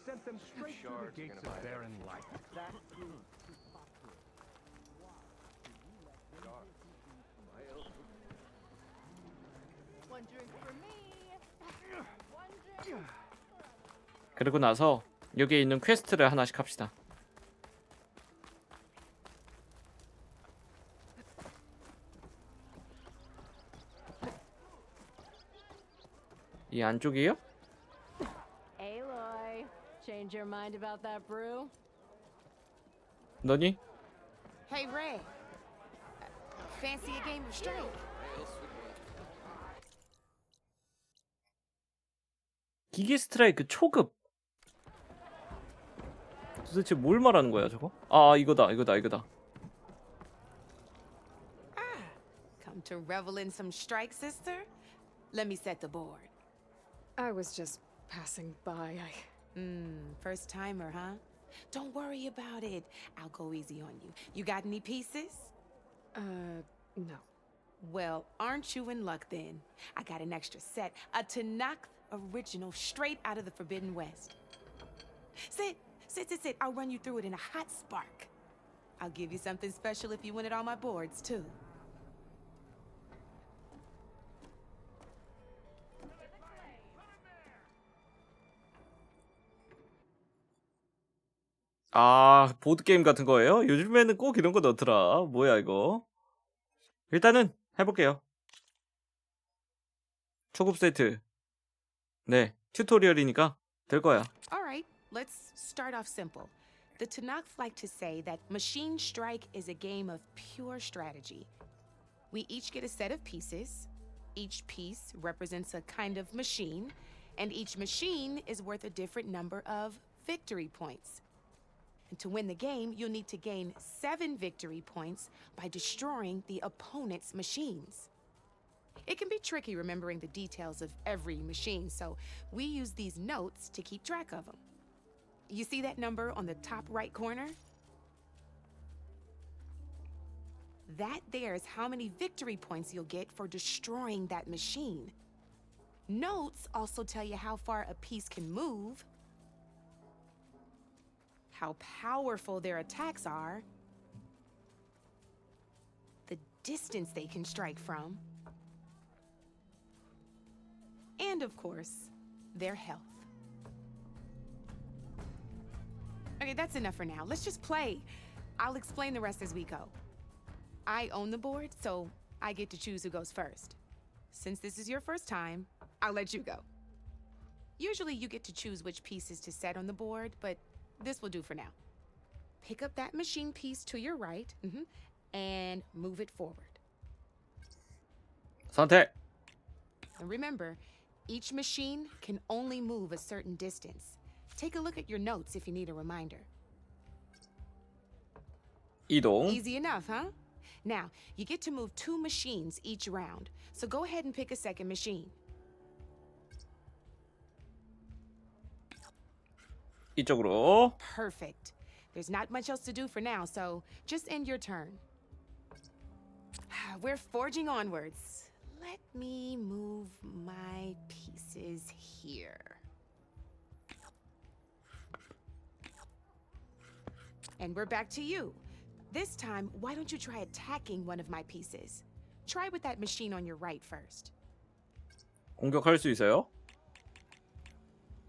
sent them straight through the gates of barren light. One drink for me. One drink. 그리고 나서 여기에 있는 퀘스트를 하나씩 합시다. 이 안쪽이에요? Aloy, change your mind about that brew? 너니? Hey, Ray. Fancy a game of Strike? 기계 스트라이크 초급. 도대체 뭘 말하는 거야 저거? 아 이거다. Come to revel in some Strike, sister? Let me set the board. I was just passing by. First timer, huh? Don't worry about it. I'll go easy on you. You got any pieces? No. Well, aren't you in luck then? I got an extra set, a Tanakh original straight out of the Forbidden West. Sit. I'll run you through it in a hot spark. I'll give you something special if you win it on my boards, too. 아 보드게임 같은 거예요? 요즘에는 꼭 이런 거 넣더라. 뭐야 이거. 일단은 해볼게요. 초급 세트. 네 튜토리얼이니까 될 거야. Alright, let's start off simple. The Tanakh like to say that Machine Strike is a game of pure strategy. We each get a set of pieces. Each piece represents a kind of machine, and each machine is worth a different number of victory points. And to win the game, you'll need to gain 7 victory points by destroying the opponent's machines. It can be tricky remembering the details of every machine, so we use these notes to keep track of them. You see that number on the top right corner? That there is how many victory points you'll get for destroying that machine. Notes also tell you how far a piece can move, how powerful their attacks are, the distance they can strike from, and of course, their health. Okay, that's enough for now. Let's just play. I'll explain the rest as we go. I own the board, so I get to choose who goes first. Since this is your first time, I'll let you go. Usually you get to choose which pieces to set on the board, but this will do for now. Pick up that machine piece to your right, and move it forward. 선택. And remember, each machine can only move a certain distance. Take a look at your notes if you need a reminder. 이동. Easy enough, huh? Now, you get to move 2 machines each round, so go ahead and pick a second machine. 이쪽으로. Perfect. There's not much else to do for now, so just end your turn. We're forging onwards. Let me move my pieces here. And we're back to you. This time, why don't you try attacking one of my pieces? Try with that machine on your right first. 공격할 수 있어요?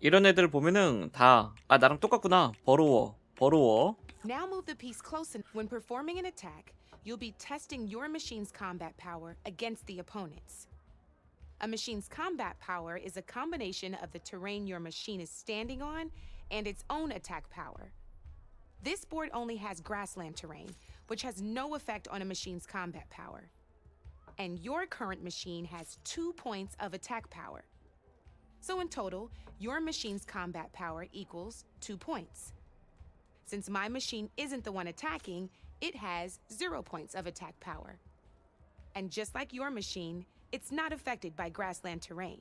이런 애들 보면은 다 나랑 똑같구나. 버러워. Now move the piece close and when performing an attack, you'll be testing your machine's combat power against the opponent's. A machine's combat power is a combination of the terrain your machine is standing on and its own attack power. This board only has grassland terrain, which has no effect on a machine's combat power. And your current machine has 2 points of attack power. So in total, your machine's combat power equals 2 points. Since my machine isn't the one attacking, it has 0 points of attack power. And just like your machine, it's not affected by grassland terrain.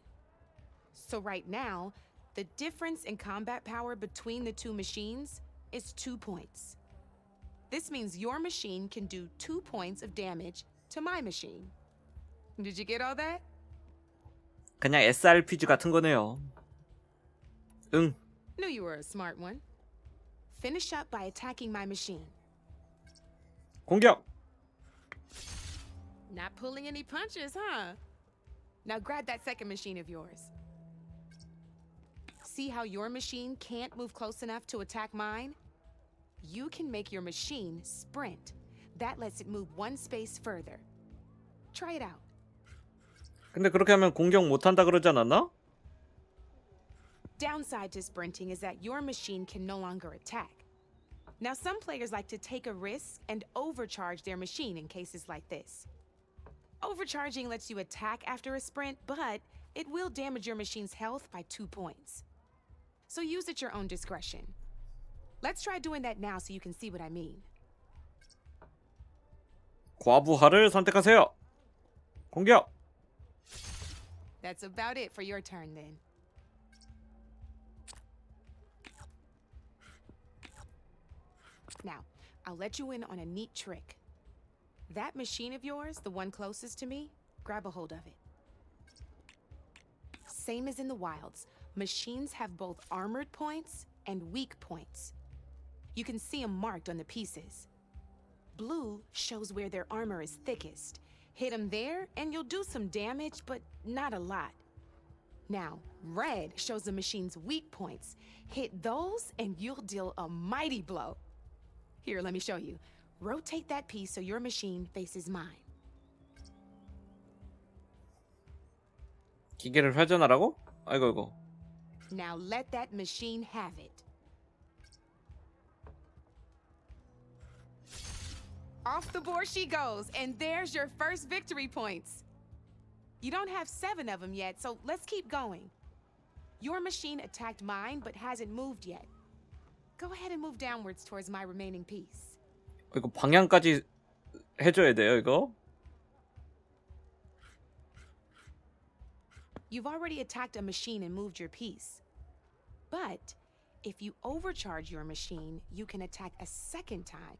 So right now, the difference in combat power between the 2 machines is 2 points. This means your machine can do 2 points of damage to my machine. Did you get all that? 그냥 SRPG 같은 거네요. 응. Knew you were a smart one. Finish up by attacking my machine. 공격. Not pulling any punches, huh? Now grab that second machine of yours. See how your machine can't move close enough to attack mine? You can make your machine sprint. That lets it move one space further. Try it out. 근데 그렇게 하면 공격 못 한다 그러지 않았나? Downside to sprinting is that your machine can no longer attack. Now, some players like to take a risk and overcharge their machine in cases like this. Overcharging lets you attack after a sprint, but it will damage your machine's health by 2 points. So use at your own discretion. Let's try doing that now so you can see what I mean. 과부하를 선택하세요. 공격. That's about it for your turn then. Now, I'll let you in on a neat trick. That machine of yours, the one closest to me, grab a hold of it. Same as in the wilds, machines have both armored points and weak points. You can see them marked on the pieces. Blue shows where their armor is thickest. Hit them there and you'll do some damage, but not a lot. Now, red shows the machine's weak points. Hit those and you'll deal a mighty blow. Here, let me show you. Rotate that piece so your machine faces mine. 기계를 회전하라고? 아이고. Now let that machine have it. Off the board she goes, and there's your first victory points. You don't have 7 of them yet, so let's keep going. Your machine attacked mine, but hasn't moved yet. Go ahead and move downwards towards my remaining piece. 이거 방향까지 해줘야 돼요, 이거. You've already attacked a machine and moved your piece. But if you overcharge your machine, you can attack a second time.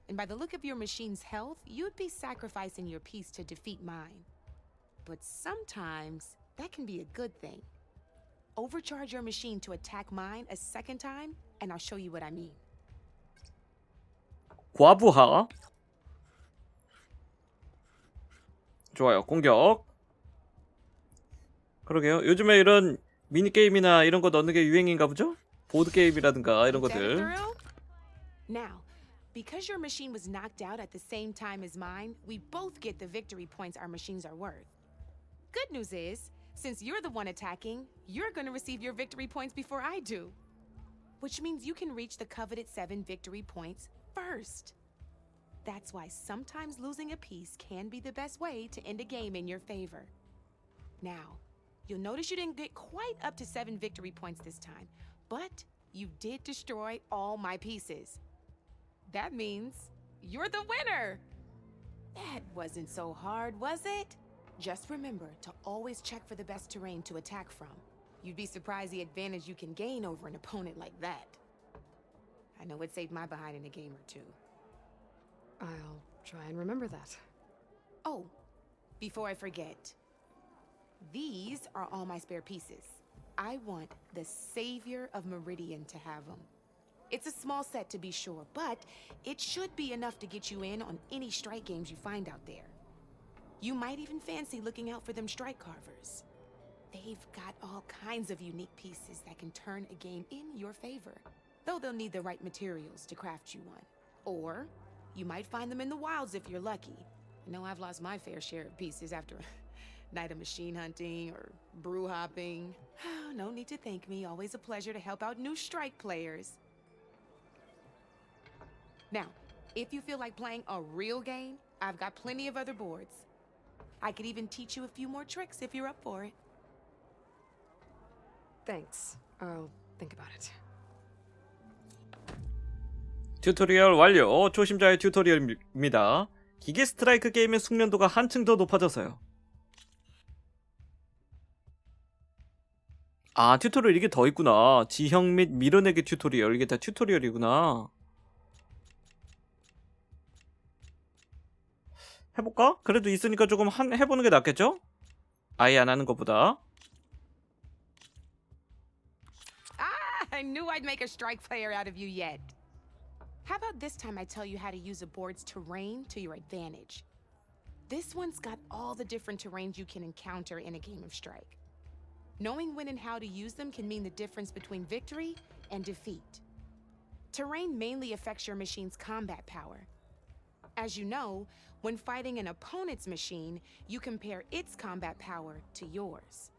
And by the look of your machine's health, you'd be sacrificing your piece to defeat mine. But sometimes that can be a good thing. Overcharge your machine to attack mine a second time, and I'll show you what I mean. 과부하. 좋아요. 공격. 그러게요. 요즘에 이런 미니게임이나 이런 거 넣는 게 유행인가 보죠? 보드게임이라든가 이런 것들. Now, because your machine was knocked out at the same time as mine, we both get the victory points our machines are worth. Good news is, since you're the one attacking, you're going to receive your victory points before I do. Which means you can reach the coveted 7 victory points first. That's why sometimes losing a piece can be the best way to end a game in your favor. Now, you'll notice you didn't get quite up to 7 victory points this time, but you did destroy all my pieces. That means you're the winner! That wasn't so hard, was it? Just remember to always check for the best terrain to attack from. You'd be surprised the advantage you can gain over an opponent like that. I know it saved my behind in a game or two. I'll try and remember that. Oh, before I forget, these are all my spare pieces. I want the Savior of Meridian to have them. It's a small set to be sure, but it should be enough to get you in on any strike games you find out there. You might even fancy looking out for them strike carvers. They've got all kinds of unique pieces that can turn a game in your favor, though they'll need the right materials to craft you one. Or you might find them in the wilds if you're lucky. I know I've lost my fair share of pieces after a night of machine hunting or brew hopping. No need to thank me. Always a pleasure to help out new strike players. Now, if you feel like playing a real game, I've got plenty of other boards. I could even teach you a few more tricks if you're up for it. Thanks. I'll think about it. 튜토리얼 완료. 초심자의 튜토리얼입니다. 기계 스트라이크 게임의 숙련도가 한층 더 높아져서요. 아, 튜토리얼 이게 더 있구나. 지형 및 밀어내기 튜토리얼. 이게 다 튜토리얼이구나. 해볼까? 그래도 있으니까 조금 해보는 게 낫겠죠? 아예 안 하는 것보다. I knew I'd make a strike player out of you yet. How about this time I tell you how to use a board's terrain to your advantage? This one's got all the different terrains you can encounter in a game of Strike. Knowing when and how to use them can mean the difference between victory and defeat. Terrain mainly affects your machine's combat power. As you know, when fighting an opponent's machine, you compare its combat power to yours.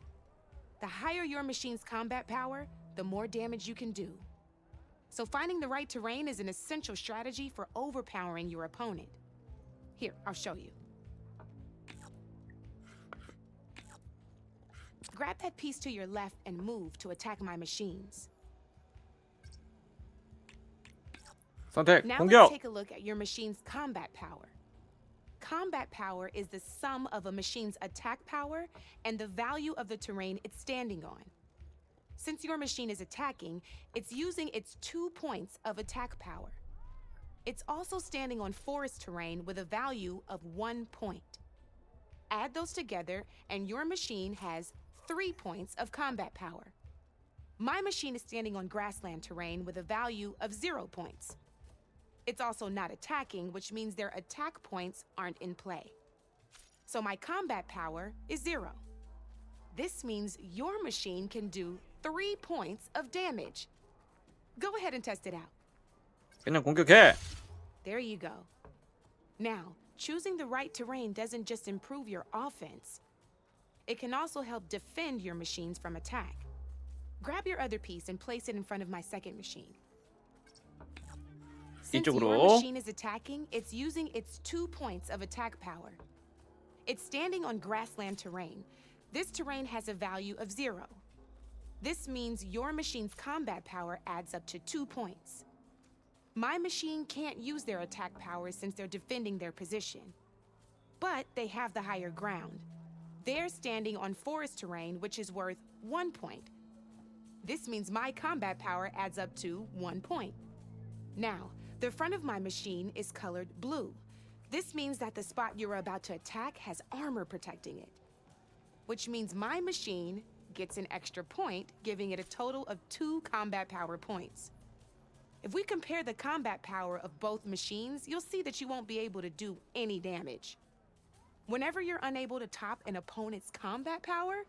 The higher your machine's combat power, the more damage you can do. So finding the right terrain is an essential strategy for overpowering your opponent. Here, I'll show you. Grab that piece to your left and move to attack my machines. 선택, Now 공격! let's take a look at your machine's combat power. Combat power is the sum of a machine's attack power and the value of the terrain it's standing on. Since your machine is attacking, it's using its 2 points of attack power. It's also standing on forest terrain with a value of 1 point. Add those together and your machine has 3 points of combat power. My machine is standing on grassland terrain with a value of 0 points. It's also not attacking, which means their attack points aren't in play. So my combat power is 0. This means your machine can do 3 points of damage. Go ahead and test it out. 그냥 공격해! There you go. Now, choosing the right terrain doesn't just improve your offense. It can also help defend your machines from attack. Grab your other piece and place it in front of my second machine. Since your 이쪽으로. machine is attacking, it's using its 2 points of attack power. It's standing on grassland terrain. This terrain has a value of 0. This means your machine's combat power adds up to 2 points. My machine can't use their attack power since they're defending their position. But they have the higher ground. They're standing on forest terrain, which is worth 1 point. This means my combat power adds up to 1 point. Now, the front of my machine is colored blue. This means that the spot you're about to attack has armor protecting it. Which means my machine gets an extra point, giving it a total of 2 combat power points. If we compare the combat power of both machines, you'll see that you won't be able to do any damage. Whenever you're unable to top an opponent's combat power,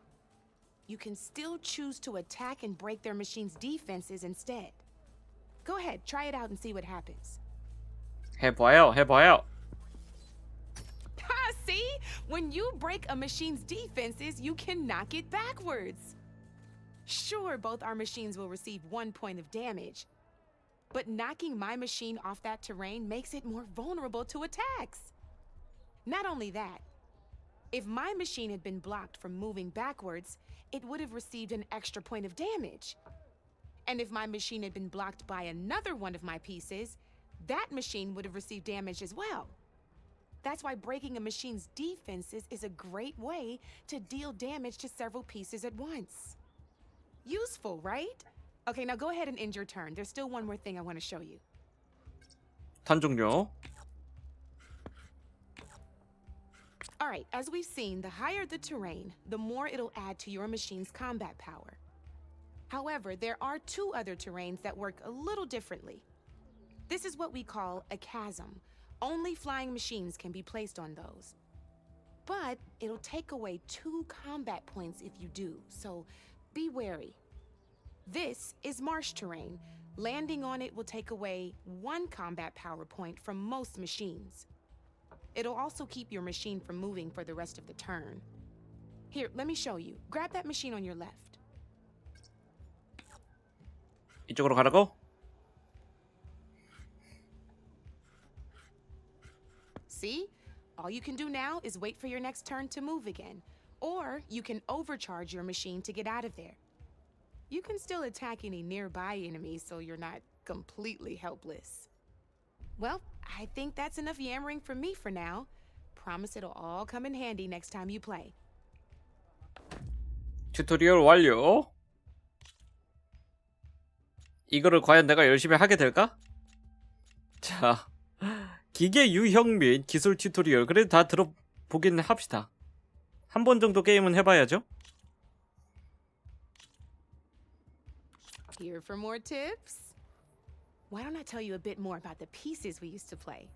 you can still choose to attack and break their machine's defenses instead. Go ahead, try it out and see what happens. 해봐요, 해봐요. Ha! See? When you break a machine's defenses, you can knock it backwards. Sure, both our machines will receive 1 point of damage, but knocking my machine off that terrain makes it more vulnerable to attacks. Not only that, if my machine had been blocked from moving backwards, it would have received an extra point of damage. And if my machine had been blocked by another one of my pieces, that machine would have received damage as well. That's why breaking a machine's defenses is a great way to deal damage to several pieces at once. Useful, right? Okay, now go ahead and end your turn. There's still one more thing I want to show you. 턴 종료. All right, as we've seen, the higher the terrain, the more it'll add to your machine's combat power. However, there are 2 other terrains that work a little differently. This is what we call a chasm. Only flying machines can be placed on those. But it'll take away 2 combat points if you do, so be wary. This is marsh terrain. Landing on it will take away 1 combat power point from most machines. It'll also keep your machine from moving for the rest of the turn. Here, let me show you. Grab that machine on your left. 이쪽으로 가라고? See? All you can do now is wait for your next turn to move again. Or you can overcharge your machine to get out of there. You can still attack any nearby enemies so you're not completely helpless. Well, I think that's enough yammering from me for now. Promise it'll all come in handy next time you play. 튜토리얼 완료. 이거를 과연 내가 열심히 하게 될까? 자, 기계 유형 및 기술 튜토리얼 그래도 다 들어보긴 합시다. 한 번 정도 게임은 해봐야죠. Here for more tips? Why don't I tell you a bit more about the pieces we used to play?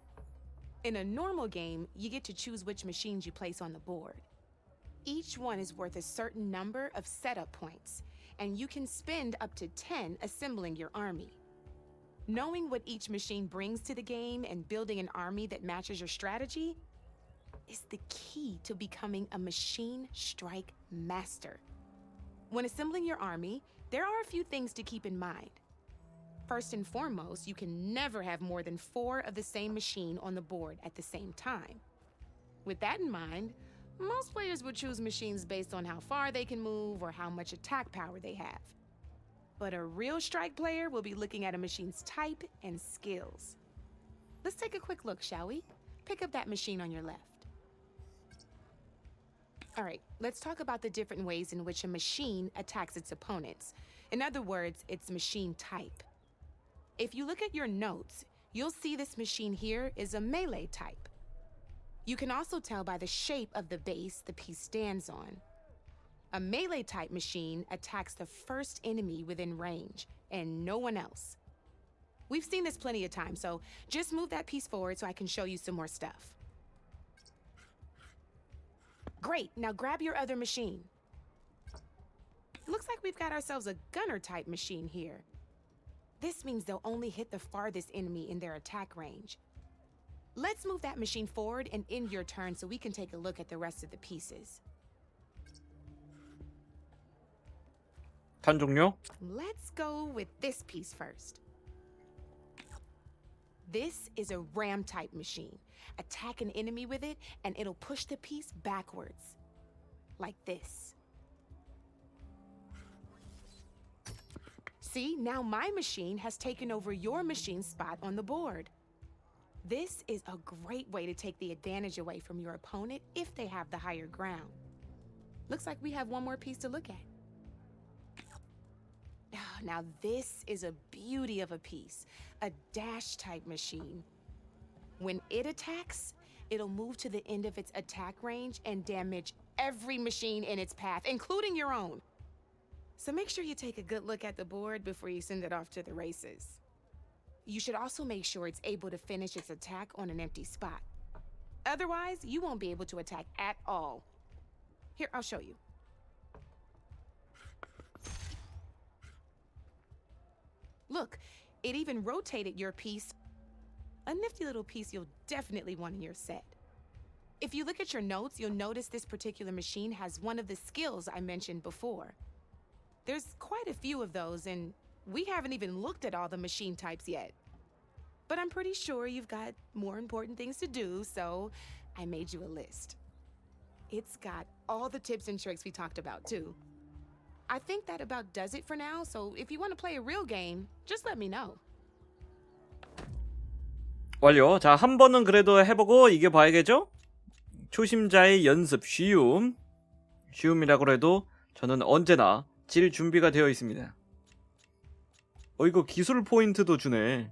In a normal game, you get to choose which machines you place on the board. Each one is worth a certain number of setup points, and you can spend up to 10 assembling your army. Knowing what each machine brings to the game and building an army that matches your strategy is the key to becoming a machine strike master. When assembling your army, there are a few things to keep in mind. First and foremost, you can never have more than 4 of the same machine on the board at the same time. With that in mind, most players would choose machines based on how far they can move or how much attack power they have. But a real strike player will be looking at a machine's type and skills. Let's take a quick look, shall we? Pick up that machine on your left. All right, let's talk about the different ways in which a machine attacks its opponents. In other words, its machine type. If you look at your notes, you'll see this machine here is a melee type. You can also tell by the shape of the base the piece stands on. A melee type machine attacks the first enemy within range, and no one else. We've seen this plenty of times, so just move that piece forward so I can show you some more stuff. Great, now grab your other machine. Looks like we've got ourselves a gunner type machine here. This means they'll only hit the farthest enemy in their attack range. Let's move that machine forward and end your turn so we can take a look at the rest of the pieces. 탄 종료. Let's go with this piece first. This is a ram type machine. Attack an enemy with it and it'll push the piece backwards. Like this. See, now my machine has taken over your machine's spot on the board. This is a great way to take the advantage away from your opponent if they have the higher ground. Looks like we have one more piece to look at. Now this is a beauty of a piece, a dash type machine. When it attacks, it'll move to the end of its attack range and damage every machine in its path, including your own. So make sure you take a good look at the board before you send it off to the races. You should also make sure it's able to finish its attack on an empty spot. Otherwise, you won't be able to attack at all. Here, I'll show you. Look, it even rotated your piece. A nifty little piece you'll definitely want in your set. If you look at your notes, you'll notice this particular machine has one of the skills I mentioned before. There's quite a few of those, and we haven't even looked at all the machine types yet. But I'm pretty sure you've got more important things to do, so I made you a list. It's got all the tips and tricks we talked about, too. I think that about does it for now, so if you want to play a real game, just let me know. 완료. 자, 한 번은 그래도 해보고 이겨봐야겠죠? 초심자의 연습 쉬움. 쉬움이라고 해도 저는 언제나 질 준비가 되어 있습니다. 이거 기술 포인트도 주네.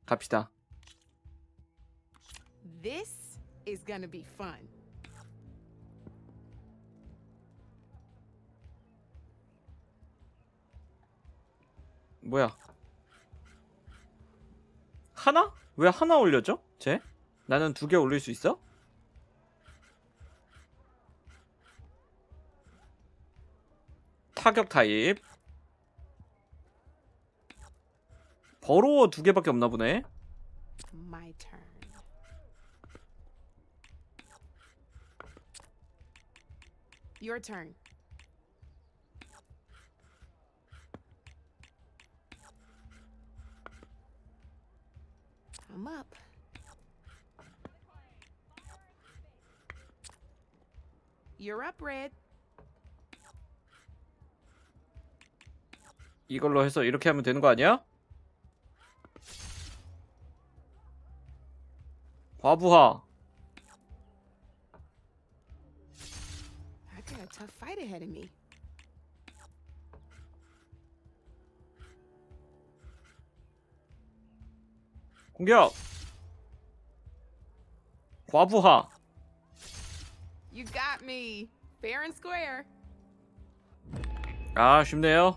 갑시다. This is gonna be fun. 뭐야? 하나? 왜 하나 올려줘? 쟤? 나는 2개 올릴 수 있어? 타격 타입. 버로워 2개밖에 없나 보네. My turn. Your turn. I'm up. You're up, Red. 이걸로 해서 이렇게 하면 되는 거 아니야? 과부하. I got a tough fight ahead of me. 공격. 과부하. You got me. Fair and square. 아, 쉽네요.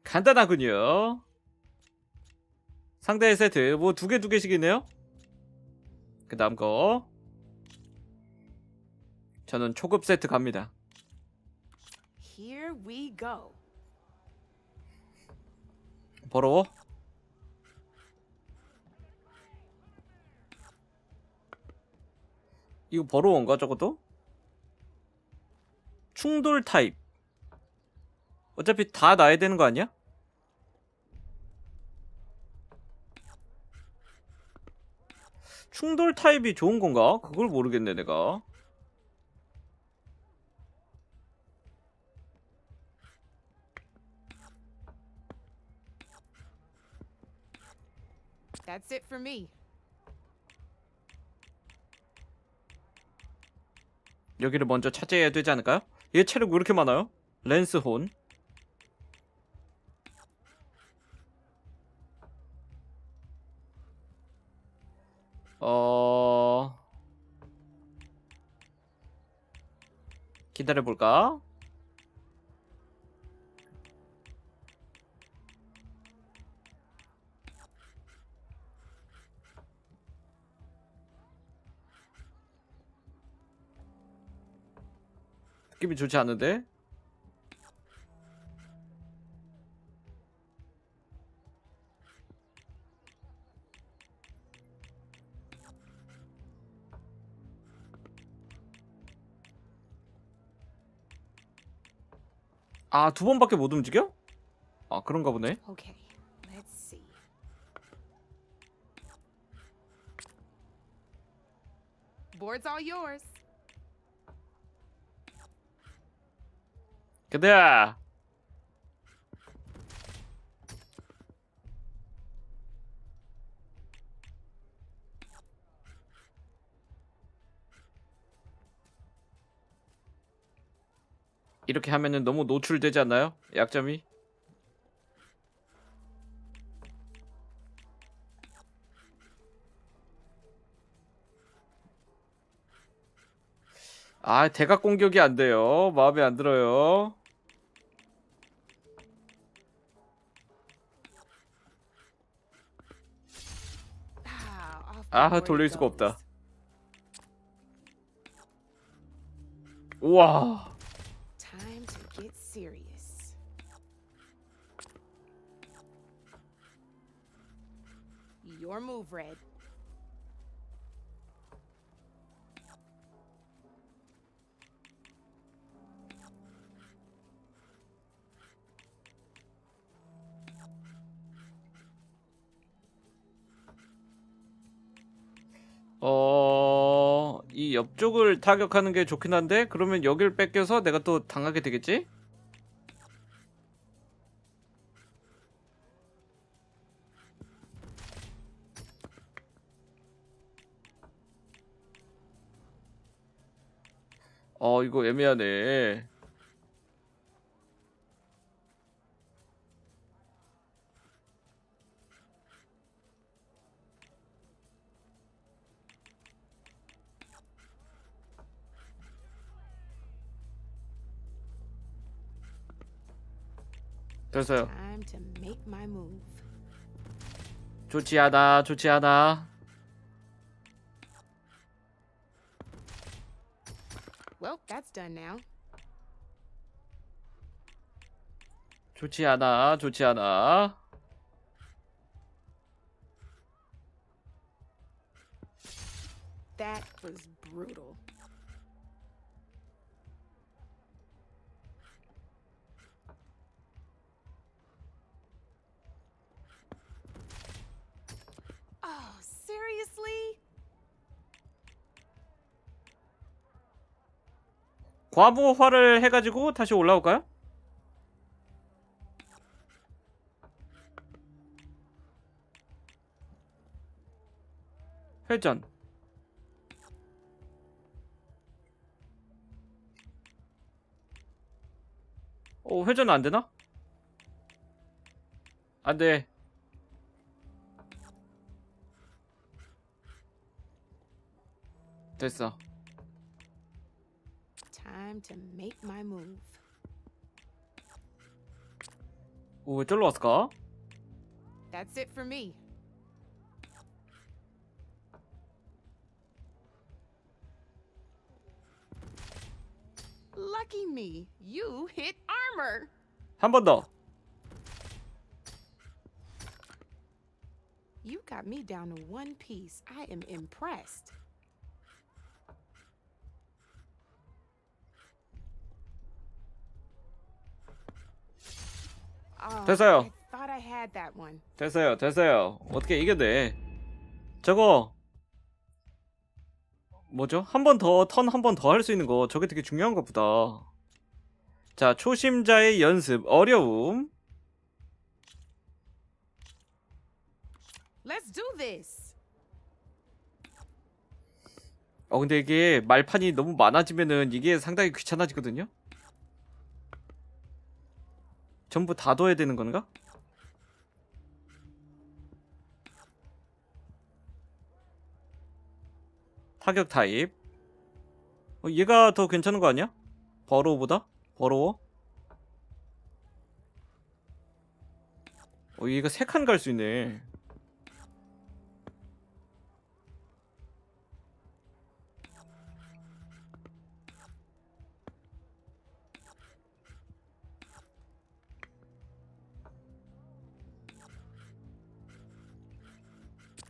간단하군요. 상대 세트 뭐 두 개씩이네요. 그 다음 거 저는 초급 세트 갑니다. Here we go. 버러워. 이거 버러워인가 저것도? 충돌 타입. 어차피 다 놔야 되는 거 아니야? 충돌 타입이 좋은 건가? 그걸 모르겠네 내가. That's it for me. 여기를 먼저 차지해야 되지 않을까요? 얘 체력 왜 이렇게 많아요? 랜스혼. 기다려볼까? 느낌이 좋지 않은데? 아, 두 번밖에 못 움직여? 아, 그런가 보네. Okay, let's see. Board's all yours. 그대야. 이렇게 하면은 너무 노출되지 않나요? 약점이? 아, 대각 공격이 안 돼요. 마음에 안 들어요. Off 아, board 돌릴 it 수가 goes. 없다. 우와. Time to get serious. Your move, Red. 이 옆쪽을 타격하는 게 좋긴 한데 그러면 여길 뺏겨서 내가 또 당하게 되겠지? 이거 애매하네. 됐어요. Time to make my move. 좋지 않아, 좋지 않아. Well, that's done now. 좋지 않아, 좋지 않아. That was brutal. Oh, seriously? 과부화를 해가지고 다시 올라올까요? 회전. 회전 안 되나? 안 돼. 됐어. Time to make my move. 오, 왜 쫄러 왔을까? That's it for me. Lucky me, you hit armor. 한 번 더. You got me down to one piece. I am impressed. Oh, 됐어요. I thought I had that one. 됐어요, 됐어요. 어떻게 이겨내? 저거 뭐죠? 한 번 더, 턴 한 번 더 할 수 있는 거 저게 되게 중요한 것 보다. 자, 초심자의 연습 어려움. Let's do this. 근데 이게 말판이 너무 많아지면은 이게 상당히 귀찮아지거든요. 전부 다 둬야 되는 건가? 타격 타입. 얘가 더 괜찮은 거 아니야? 버로우보다? 버로워? 얘가 3칸 갈 수 있네.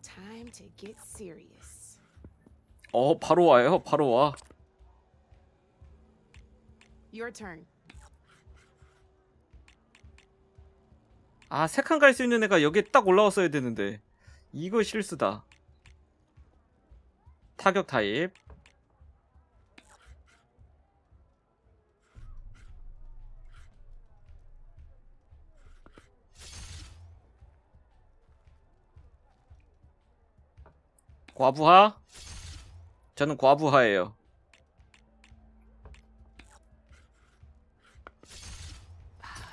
Time to get serious. 바로 와요. 바로 와. Your turn. 3칸 갈 수 있는 애가 여기에 딱 올라왔어야 되는데 이거 실수다. 타격 타입. 과부하? 저는 과부하예요.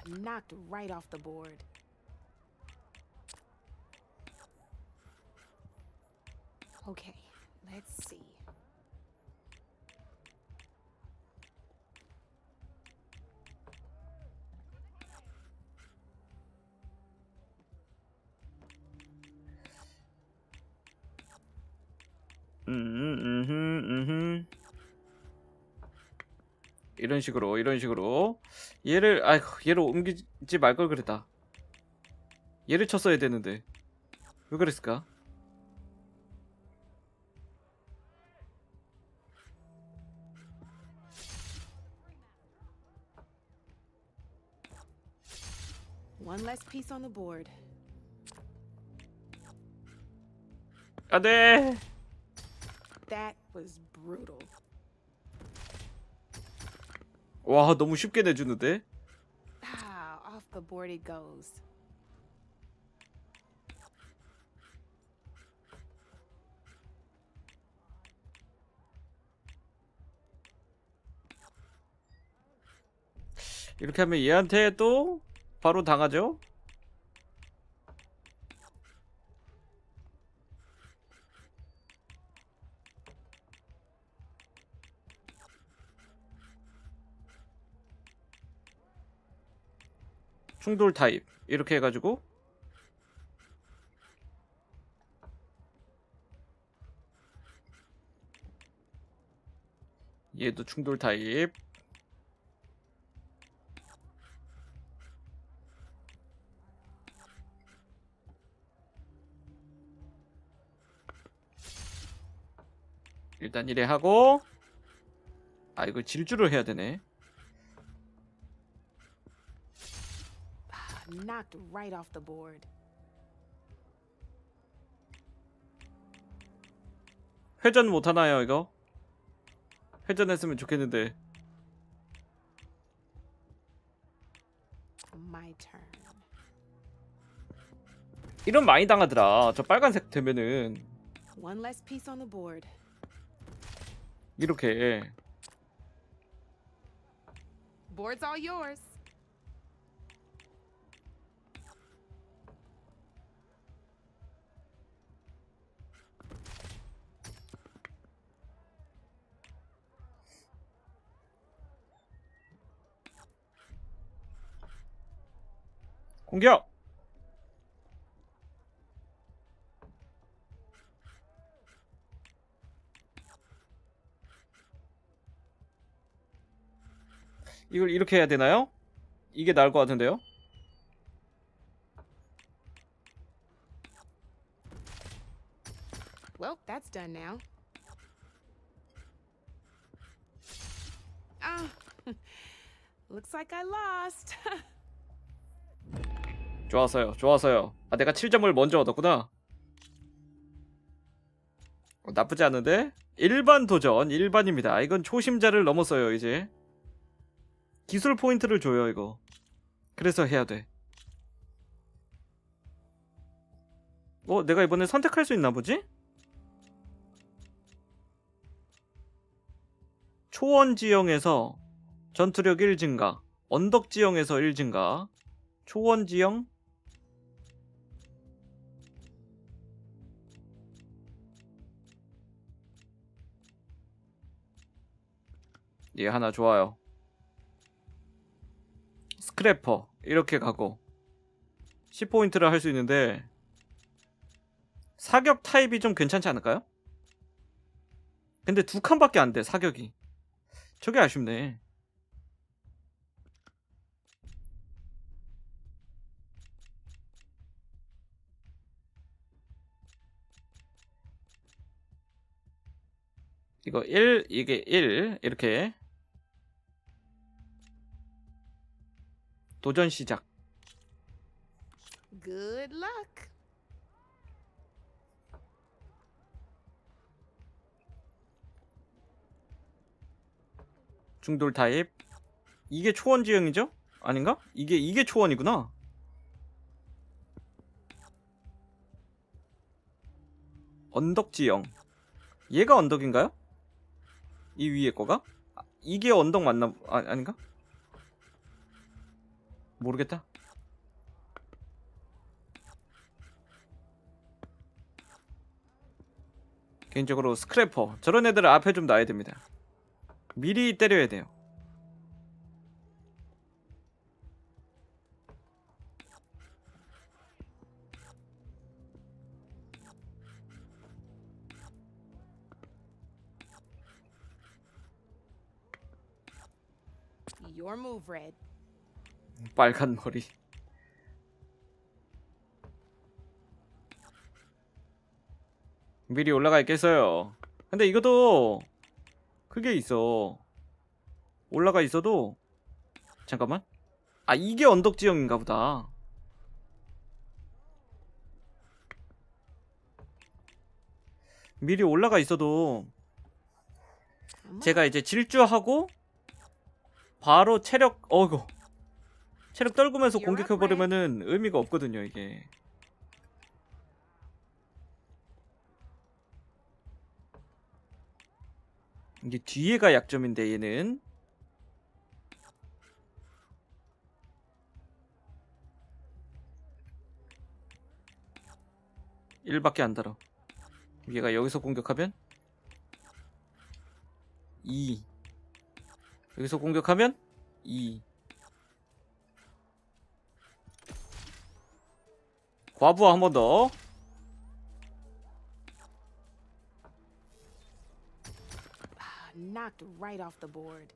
Knocked right off the board. Okay, let's see. 이런 식으로 얘를 옮기지 말 걸 그랬다. 얘를 쳤어야 되는데 왜 그랬을까? One less piece on the board. 안돼. That was brutal. 와, 너무 쉽게 내주는데. Off the board it goes. 이렇게 하면 얘한테 또 바로 당하죠. 충돌 타입 이렇게 해가지고 얘도 충돌 타입. 일단 이래 하고 이거 질주를 해야 되네. Knocked right off the board. 회전 못 하나요, 이거? 회전했으면 좋겠는데. My turn. 이런 많이 당하더라. 저 빨간색 되면은 One less piece on the board. 이렇게. Board's all yours. 공격! 이걸 이렇게 해야 되나요? 이게 나을 것 같은데요? Well, that's done now. Ah, looks like I lost. 좋았어요. 좋았어요. 아, 내가 7점을 먼저 얻었구나. 나쁘지 않은데? 일반 도전, 일반입니다. 이건 초심자를 넘었어요, 이제. 기술 포인트를 줘요, 이거. 그래서 해야 돼. 내가 이번에 선택할 수 있나 보지? 초원 지형에서 전투력 1 증가, 언덕 지형에서 1 증가, 초원 지형, 얘 하나 좋아요. 스크래퍼 이렇게 가고 10포인트를 할 수 있는데 사격 타입이 좀 괜찮지 않을까요? 근데 2칸밖에 안 돼, 사격이. 저게 아쉽네. 이거 1, 이게 1 이렇게 도전 시작. Good luck. 중돌 타입. 이게 초원 지형이죠? 아닌가? 이게 초원이구나. 언덕 지형. 얘가 언덕인가요? 이 위에 거가? 이게 언덕 맞나? 아닌가? 모르겠다. 개인적으로 스크래퍼 저런 애들을 앞에 좀 놔야 됩니다. 미리 때려야 돼요. Your move, Red. 빨간 머리. 미리 올라가 있겠어요. 근데 이것도 그게 있어. 올라가 있어도 잠깐만. 아, 이게 언덕 지형인가 보다. 미리 올라가 있어도 제가 이제 질주하고 바로 체력 떨구면서 공격해버리면은 의미가 없거든요, 이게. 이게 뒤에가 약점인데, 얘는. (1) 밖에 안 달아. 얘가 여기서 공격하면 2. 여기서 공격하면 2. 과부하 한 번 더. Knocked right off the board.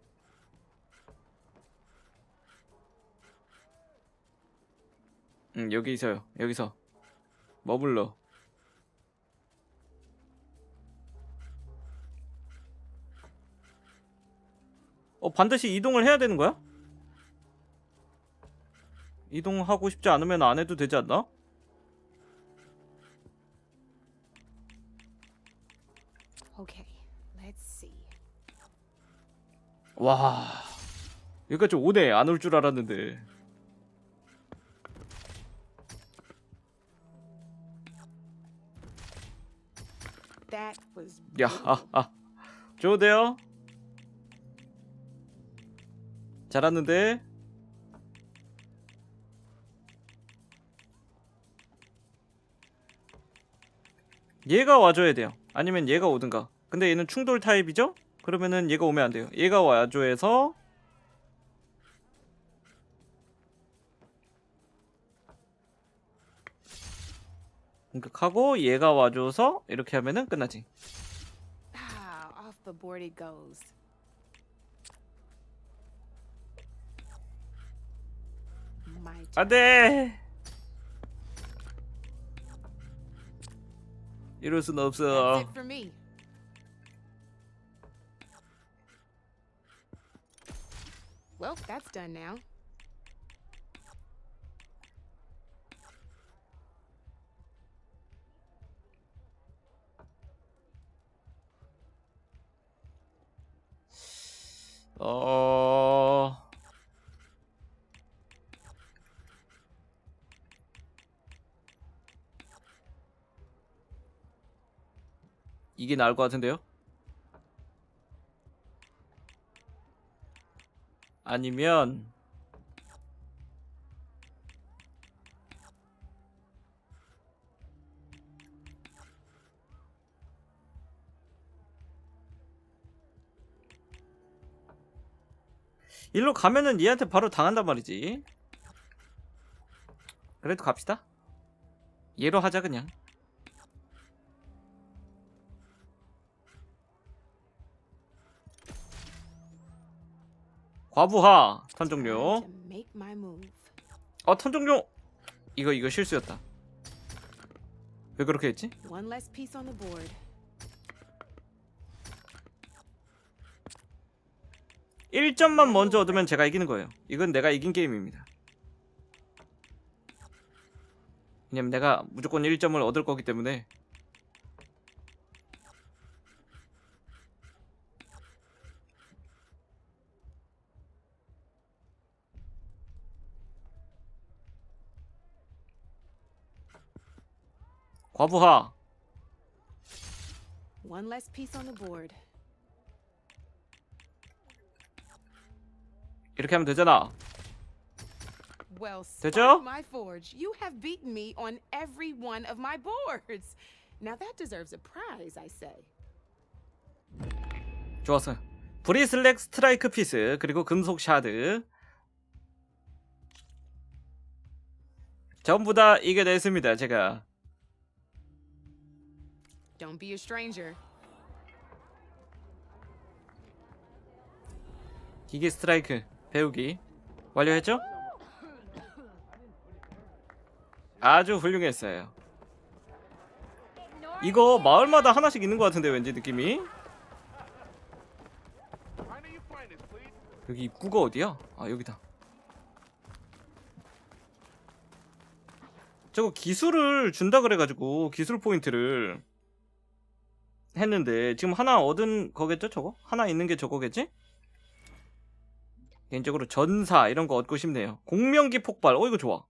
여기 있어요. 여기서 머물러. 반드시 이동을 해야 되는 거야? 이동하고 싶지 않으면 안 해도 되지 않나? Okay, let's see. 와, 여기까지 오네. 안 올 줄 알았는데. That was 야, 좋은데요? 잘하는데? 얘가 와줘야 돼요. 아니면 얘가 오든가. 근데 얘는 충돌 타입이죠? 그러면은 얘가 오면 안 돼요. 얘가 와줘해서 공격하고 얘가 와줘서 이렇게 하면은 끝나지. Ah, off the board it goes. My turn. 안돼. 이럴 순 That's 없어. it for me. Well, that's done now. 어... 이게 나을 것 같은데요? 아니면 일로 가면은 얘한테 바로 당한단 말이지. 그래도 갑시다. 얘로 하자 그냥. 과부하 턴 Time 종료. to make my move. 턴 종료. 이거 실수였다. 왜 그렇게 했지? One less piece on the board. 1점만 먼저 얻으면 제가 이기는 거예요. 이건 내가 이긴 게임입니다. 왜냐면 내가 무조건 1점을 얻을 거기 때문에. 과부하. One less piece on the board. 이렇게 하면 되잖아. Well, 되죠? spark my forge. You have beaten me on every one of my boards. Now that deserves a prize, I say. 좋았어요. 브리슬렉 스트라이크 피스 그리고 금속 샤드 전부 다 이겨냈습니다. 제가. Don't be a stranger. 기계 스트라이크 배우기 완료했죠? 아주 훌륭했어요. 이거 마을마다 하나씩 있는 것 같은데 왠지 느낌이. 여기 입구가 어디야? 아 여기다. 저거 기술을 준다 그래가지고 기술 포인트를 했는데 지금 하나 얻은 거겠죠 저거? 하나 있는 게 저거겠지? 개인적으로 전사 이런 거 얻고 싶네요. 공명기 폭발 이거 좋아.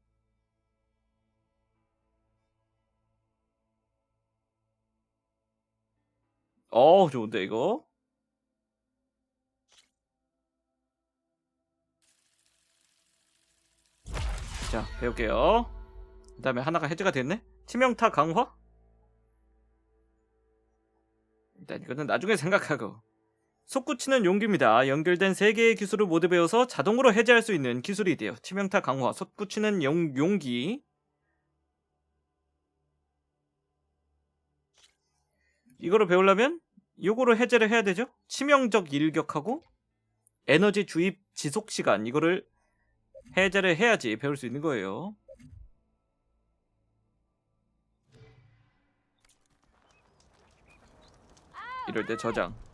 좋은데 이거. 자 배울게요. 그 다음에 하나가 해제가 됐네. 치명타 강화. 일단 이거는 나중에 생각하고. 솟구치는 용기입니다. 연결된 3개의 기술을 모두 배워서 자동으로 해제할 수 있는 기술이 돼요. 치명타 강화, 솟구치는 용기. 이거를 배우려면 요거로 해제를 해야 되죠. 치명적 일격하고 에너지 주입 지속 시간 이거를 해제를 해야지 배울 수 있는 거예요. 이럴 때 저장.